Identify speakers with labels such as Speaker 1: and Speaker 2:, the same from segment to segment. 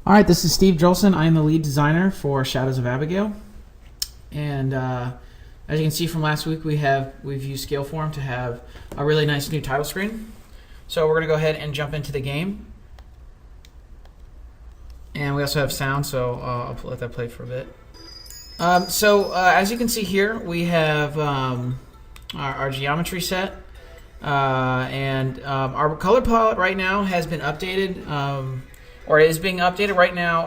Speaker 1: All right, this is Steve Jolson. I am the lead designer for Shadows of Abigail. And as you can see from last week, we've used Scaleform to have a really nice new title screen. So we're going to go ahead and jump into the game. And we also have sound, so I'll let that play for a bit. As you can see here, we have our geometry set. And our color palette right now has been updated. Or is being updated right now.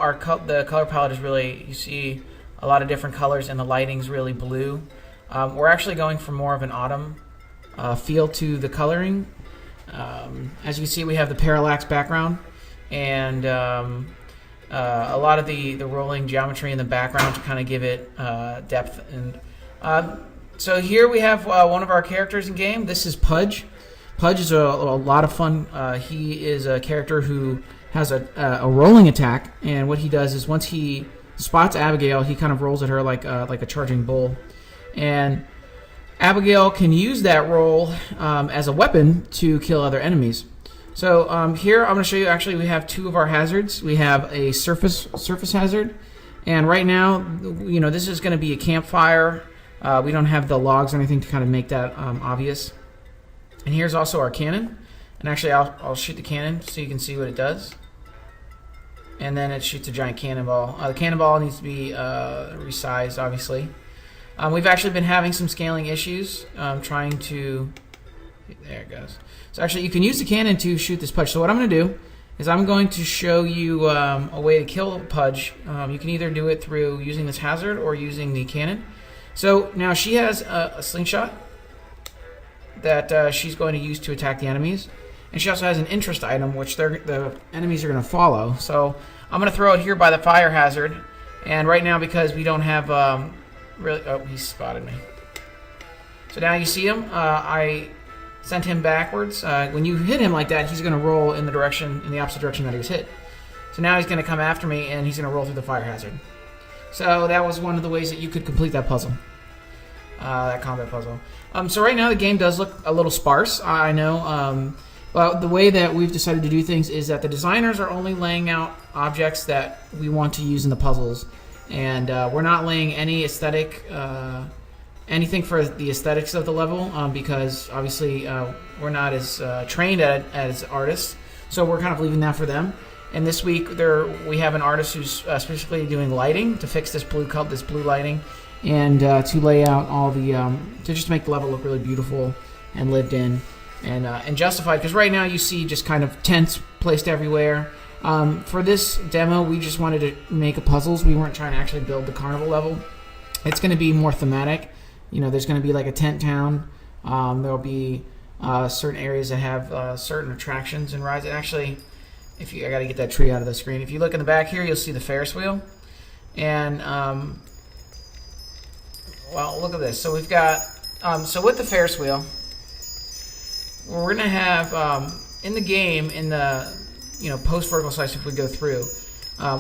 Speaker 1: The color palette is really, you see a lot of different colors, and the lighting's really blue. We're actually going for more of an autumn feel to the coloring. As you can see, we have the parallax background, and a lot of the rolling geometry in the background to kind of give it depth. And so here we have one of our characters in game. This is Pudge. Pudge is a lot of fun. He is a character who has a rolling attack, and what he does is once he spots Abigail, he kind of rolls at her like a charging bull, and Abigail can use that roll as a weapon to kill other enemies. So here I'm going to show you. Actually, we have two of our hazards. We have a surface hazard, and right now, this is going to be a campfire. We don't have the logs or anything to kind of make that obvious. And here's also our cannon. And actually, I'll shoot the cannon so you can see what it does. And then it shoots a giant cannonball. The cannonball needs to be resized, obviously. We've actually been having some scaling issues trying to... There it goes. So actually, you can use the cannon to shoot this Pudge. So what I'm going to do is I'm going to show you a way to kill Pudge. You can either do it through using this hazard or using the cannon. So now she has a slingshot that she's going to use to attack the enemies. And she also has an interest item, which the enemies are going to follow. So I'm going to throw it here by the fire hazard. And right now, because we don't have really... Oh, he spotted me. So now you see him. I sent him backwards. When you hit him like that, he's going to roll in the opposite direction that he was hit. So now he's going to come after me, and he's going to roll through the fire hazard. So that was one of the ways that you could complete that puzzle. That combat puzzle. So right now, the game does look a little sparse. I know... But the way that we've decided to do things is that the designers are only laying out objects that we want to use in the puzzles, and we're not laying any anything for the aesthetics of the level, because obviously we're not as trained as artists, so we're kind of leaving that for them. And this week we have an artist who's specifically doing lighting to fix this blue lighting, and to lay out all the to just make the level look really beautiful and lived in. And justified, because right now you see just kind of tents placed everywhere. For this demo, we just wanted to make puzzles. We weren't trying to actually build the carnival level. It's going to be more thematic. There's going to be like a tent town. There'll be certain areas that have certain attractions and rides. And actually, I got to get that tree out of the screen. If you look in the back here, you'll see the Ferris wheel. And well, look at this. So we've got so with the Ferris wheel, we're going to have in the game, in the post vertical slice, if we go through,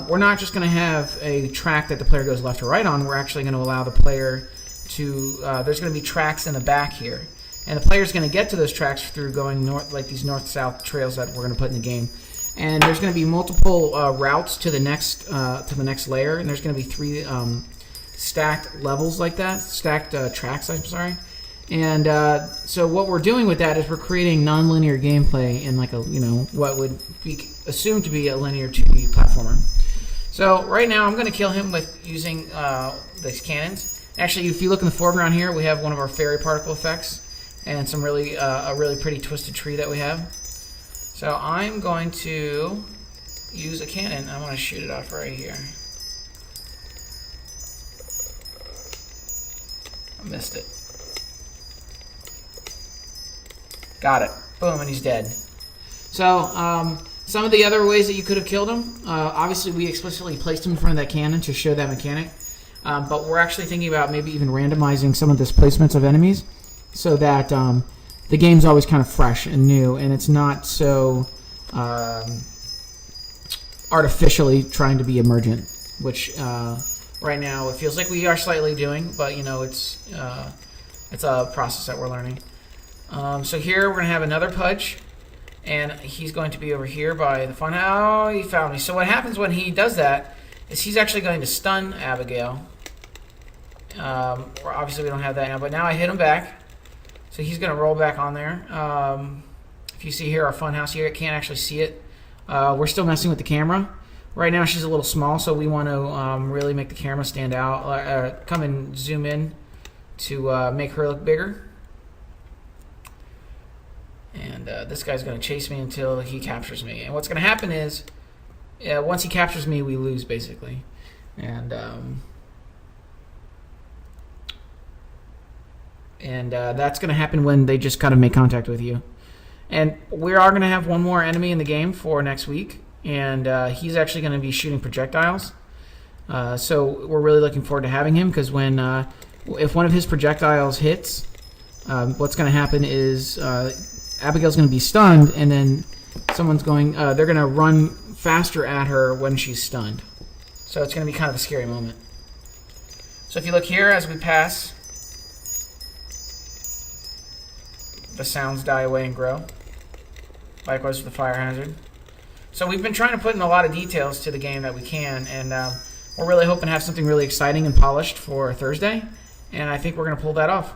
Speaker 1: we're not just going to have a track that the player goes left or right on. We're actually going to allow the player to there's going to be tracks in the back here, and the player's going to get to those tracks through going north, like these north-south trails that we're going to put in the game. And there's going to be multiple routes to the next layer, and there's going to be 3 stacked levels like that, stacked tracks. I'm sorry. And so what we're doing with that is we're creating non-linear gameplay in like what would be assumed to be a linear 2D platformer. So right now I'm going to kill him with using these cannons. Actually, if you look in the foreground here, we have one of our fairy particle effects and some really a really pretty twisted tree that we have. So I'm going to use a cannon. I want to shoot it off right here. I missed it. Got it. Boom, and he's dead. So, some of the other ways that you could have killed him, obviously we explicitly placed him in front of that cannon to show that mechanic, but we're actually thinking about maybe even randomizing some of the placements of enemies so that the game's always kind of fresh and new, and it's not so artificially trying to be emergent, which right now it feels like we are slightly doing, but it's a process that we're learning. So here we're going to have another Pudge, and he's going to be over here by the fun. Oh, he found me. So what happens when he does that is he's actually going to stun Abigail. Obviously we don't have that now, but now I hit him back. So he's going to roll back on there. If you see here our fun house here, I can't actually see it. We're still messing with the camera. Right now she's a little small, so we want to really make the camera stand out. Come and zoom in to make her look bigger. And this guy's going to chase me until he captures me. And what's going to happen is, once he captures me, we lose, basically. And that's going to happen when they just kind of make contact with you. And we are going to have one more enemy in the game for next week. And he's actually going to be shooting projectiles. So we're really looking forward to having him, because if one of his projectiles hits, what's going to happen is Abigail's going to be stunned, and then they're going to run faster at her when she's stunned. So it's going to be kind of a scary moment. So if you look here as we pass, the sounds die away and grow. Likewise with the fire hazard. So we've been trying to put in a lot of details to the game that we can, and we're really hoping to have something really exciting and polished for Thursday, and I think we're going to pull that off.